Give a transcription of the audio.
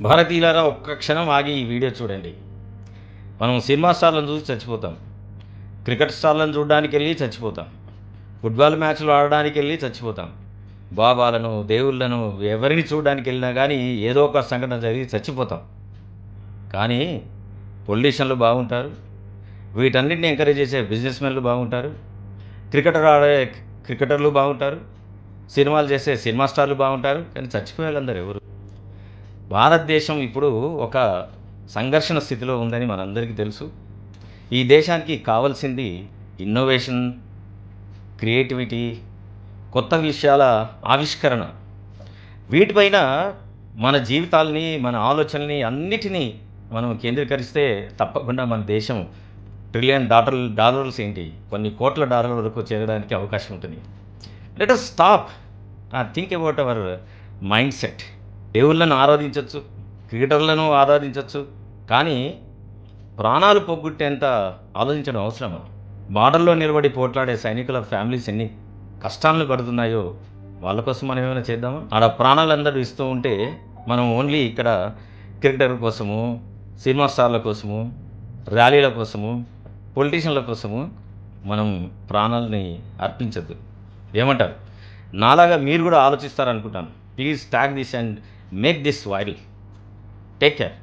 భారతీయులారా ఒక్క క్షణం ఆగి ఈ వీడియో చూడండి. మనం సినిమా స్టార్లను చూసి చచ్చిపోతాం. క్రికెట్ స్టార్లను చూడడానికి వెళ్ళి చచ్చిపోతాం. ఫుట్బాల్ మ్యాచ్లు ఆడడానికి వెళ్ళి చచ్చిపోతాం. బాబాలను, దేవుళ్ళను ఎవరిని చూడడానికి వెళ్ళినా కానీ ఏదో ఒక సంఘటన జరిగి చచ్చిపోతాం. కానీ పొలిటీషియన్లు బాగుంటారు, వీటన్నిటిని ఎంకరేజ్ చేసే బిజినెస్ మెన్లు బాగుంటారు, క్రికెటర్లు బాగుంటారు, సినిమాలు చేసే సినిమా స్టార్లు బాగుంటారు. కానీ చచ్చిపోయే వాళ్ళందరూ ఎవరు? భారతదేశం ఇప్పుడు ఒక సంఘర్షణ స్థితిలో ఉందని మనందరికీ తెలుసు. ఈ దేశానికి కావాల్సింది ఇన్నోవేషన్, క్రియేటివిటీ, కొత్త విషయాల ఆవిష్కరణ. వీటిపైన మన జీవితాలని, మన ఆలోచనల్ని అన్నిటినీ మనం కేంద్రీకరిస్తే తప్పకుండా మన దేశం ట్రిలియన్ డాలర్స్ ఏంటి, కొన్ని కోట్ల డాలర్ల వరకు చేరడానికి అవకాశం ఉంటుంది. Let us stop think about our mind set. దేవుళ్ళను ఆరాధించవచ్చు, క్రికెటర్లను ఆరాధించవచ్చు, కానీ ప్రాణాలు పోగొట్టేంత ఆలోచించడం అవసరమా? బార్డర్లో నిలబడి పోట్లాడే సైనికుల ఫ్యామిలీస్ ఎన్ని కష్టాలను పడుతున్నాయో వాళ్ళ కోసం మనం ఏమైనా చేద్దామా? ఆడ ప్రాణాలందరూ ఇస్తూ ఉంటే మనం ఓన్లీ ఇక్కడ క్రికెటర్ కోసము, సినిమా స్టార్ల కోసము, ర్యాలీల కోసము, పొలిటీషియన్ల కోసము మనం ప్రాణాలని అర్పించద్దు. ఏమంటారు? నాలాగా మీరు కూడా ఆలోచిస్తారనుకుంటాను. Please tag this and make this viral. Take care.